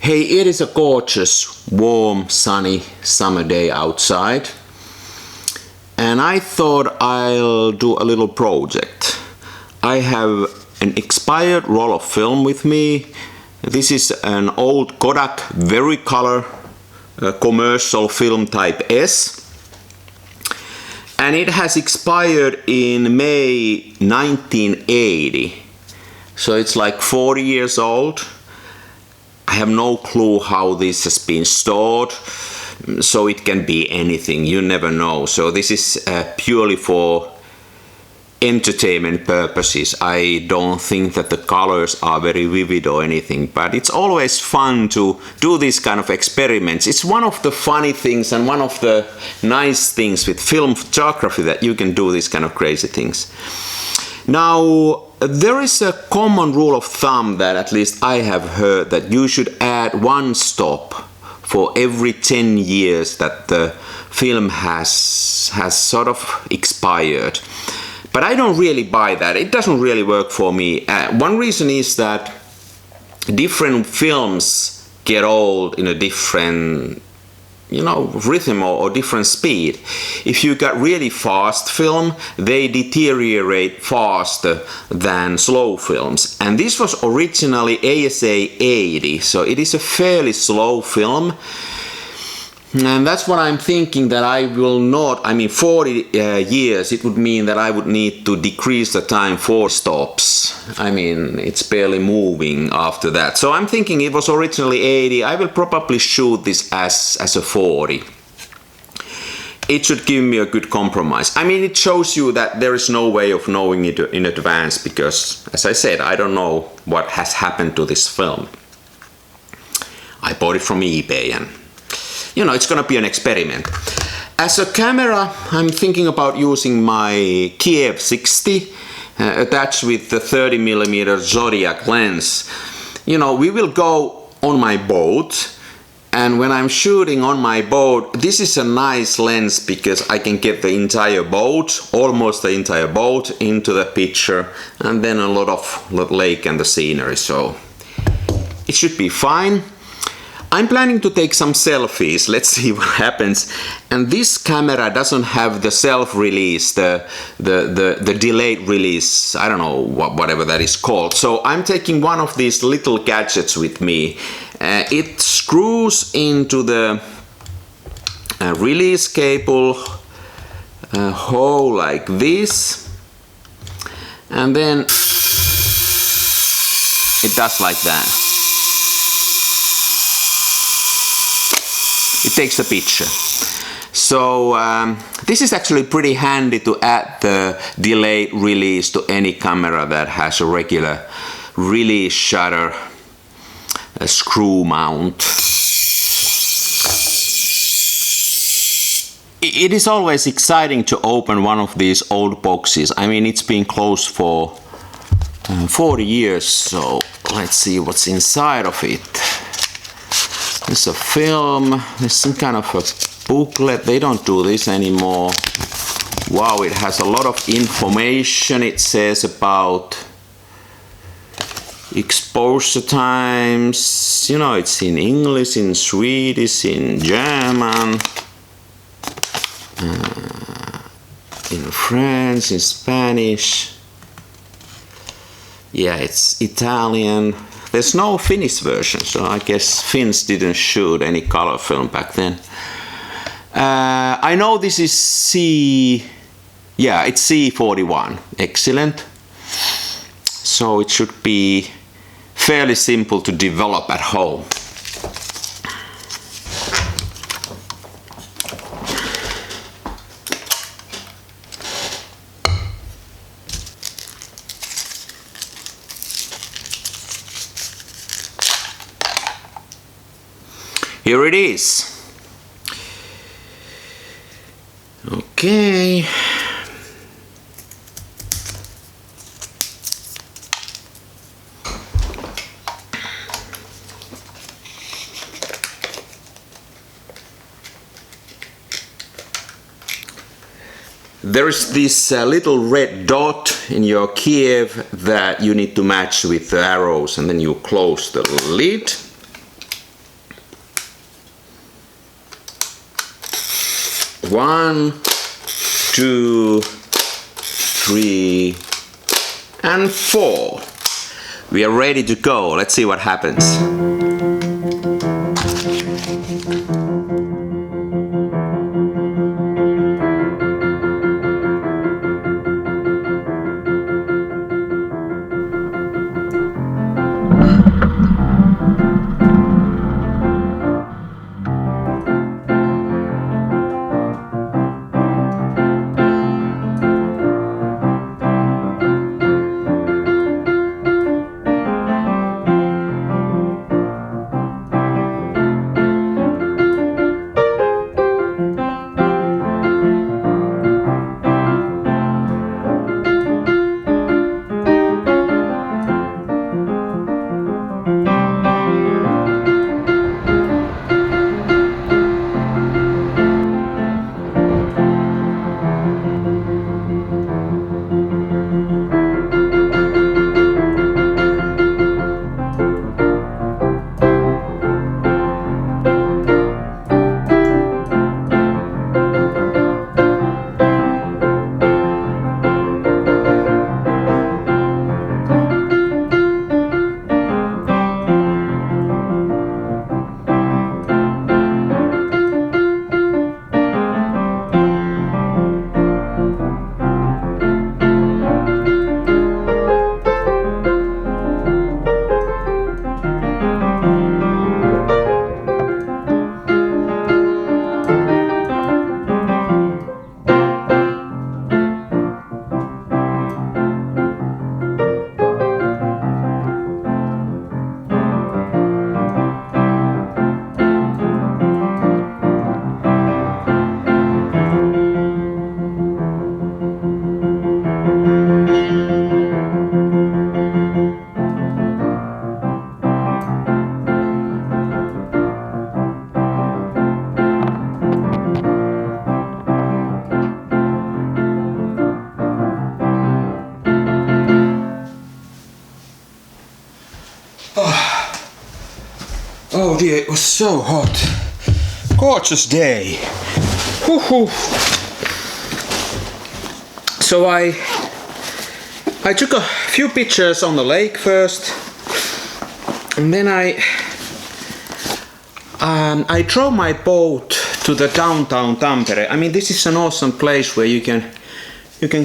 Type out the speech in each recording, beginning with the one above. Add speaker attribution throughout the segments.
Speaker 1: Hey, it is a gorgeous, warm, sunny summer day outside, and I thought I'll do a little project. I have an expired roll of film with me. This is an old Kodak Vericolor commercial film type S, and it has expired in May 1980, so it's like 40 years old. I have no clue how this has been stored, so it can be anything, you never know. So this is purely for entertainment purposes. I don't think that the colors are very vivid or anything, but it's always fun to do these kind of experiments. It's one of the funny things and one of the nice things with film photography, that you can do these kind of crazy things. Now, there is a common rule of thumb that at least I have heard, that you should add one stop for every 10 years that the film has sort of expired. But I don't really buy that. It doesn't really work for me. One reason is that different films get old in a different rhythm or different speed. If you got really fast film, they deteriorate faster than slow films. And this was originally ASA 80, so it is a fairly slow film. And that's what I'm thinking, that I will not, 40 years, it would mean that I would need to decrease the time 4 stops. It's barely moving after that. So I'm thinking it was originally 80, I will probably shoot this as a 40. It should give me a good compromise. It shows you that there is no way of knowing it in advance, because, as I said, I don't know what has happened to this film. I bought it from eBay, and it's gonna be an experiment. As a camera, I'm thinking about using my Kiev 60 attached with the 30mm Zodiac lens. We will go on my boat, and when I'm shooting on my boat, this is a nice lens because I can get the entire boat, almost the entire boat, into the picture, and then a lot of the lake and the scenery, so it should be fine. I'm planning to take some selfies. Let's see what happens. And this camera doesn't have the self-release, the delayed release, I don't know whatever that is called. So I'm taking one of these little gadgets with me. It screws into the release cable hole like this, and then it does like that. It takes the picture. So this is actually pretty handy to add the delayed release to any camera that has a regular release shutter, a screw mount. It is always exciting to open one of these old boxes. It's been closed for 40 years, so let's see what's inside of it. There's a film, there's some kind of a booklet. They don't do this anymore. Wow, it has a lot of information. It says about exposure times. It's in English, in Swedish, in German, in French, in Spanish. Yeah, it's Italian. There's no Finnish version, so I guess Finns didn't shoot any color film back then. I know this is it's C41. Excellent. So it should be fairly simple to develop at home. Here it is. Okay. There is this little red dot in your Kiev that you need to match with the arrows, and then you close the lid. 1, 2, 3, and 4. We are ready to go. Let's see what happens. Oh dear, it was so hot. Gorgeous day. Woohoo. So I took a few pictures on the lake first, and then I drove my boat to the downtown Tampere. I mean, this is an awesome place where you can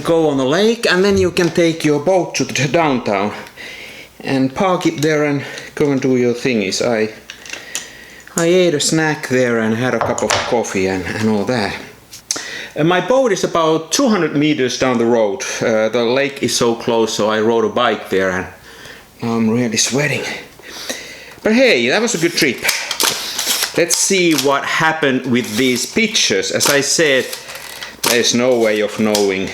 Speaker 1: go on the lake and then you can take your boat to the downtown and park it there and go and do your thingies. I ate a snack there and had a cup of coffee and all that. My boat is about 200 meters down the road. The lake is so close, so I rode a bike there and I'm really sweating. But hey, that was a good trip. Let's see what happened with these pictures. As I said, there's no way of knowing.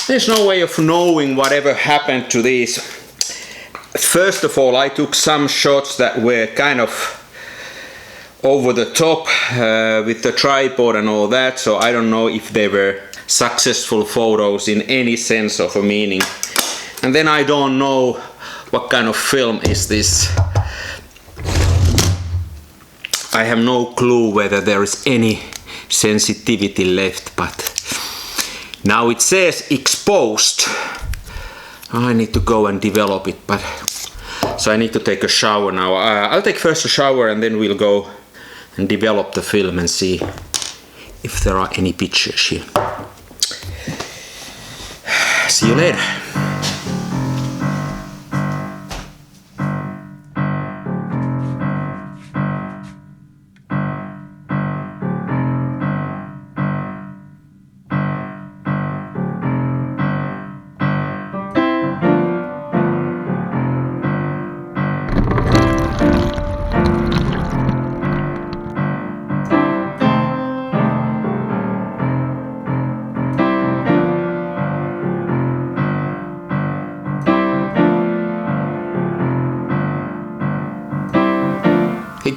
Speaker 1: There's no way of knowing whatever happened to these. First of all, I took some shots that were kind of over the top with the tripod and all that, so I don't know if they were successful photos in any sense of a meaning. And then I don't know what kind of film is this. I have no clue whether there is any sensitivity left, but now it says exposed. I need to go and develop it, but so I need to take a shower now. I'll take first a shower and then we'll go and develop the film and see if there are any pictures here. See you later.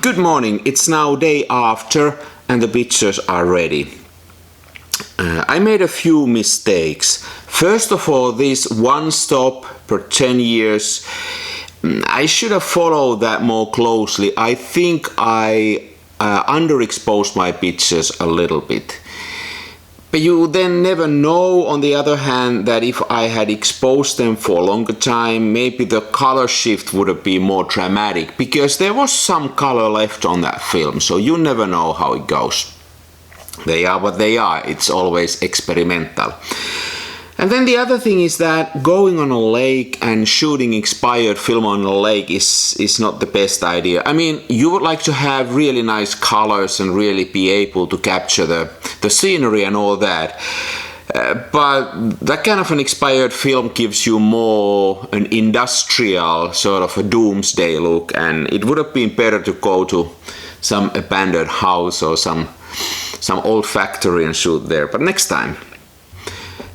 Speaker 1: Good morning, it's now day after and the pictures are ready. I made a few mistakes. First of all, this one stop per 10 years, I should have followed that more closely. I think I underexposed my pictures a little bit. But you then never know, on the other hand, that if I had exposed them for a longer time, maybe the color shift would have been more dramatic, because there was some color left on that film, so you never know how it goes. They are what they are, it's always experimental. And then the other thing is that going on a lake and shooting expired film on a lake is not the best idea. I mean, you would like to have really nice colors and really be able to capture the scenery and all that. But that kind of an expired film gives you more an industrial sort of a doomsday look, and it would have been better to go to some abandoned house or some old factory and shoot there. But next time.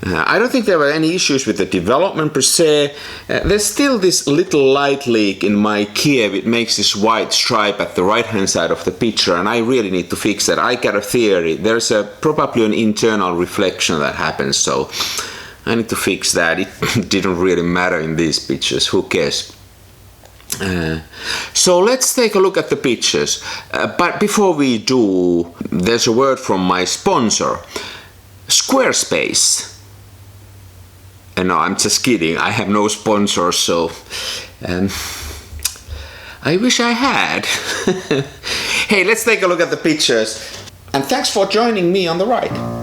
Speaker 1: I don't think there were any issues with the development per se. There's still this little light leak in my Kiev. It makes this white stripe at the right hand side of the picture, and I really need to fix that. I got a theory. There's probably an internal reflection that happens, so I need to fix that. It didn't really matter in these pictures. Who cares? So let's take a look at the pictures. But before we do, there's a word from my sponsor, Squarespace. No, I'm just kidding. I have no sponsors, so I wish I had. Hey, let's take a look at the pictures. And thanks for joining me on the ride.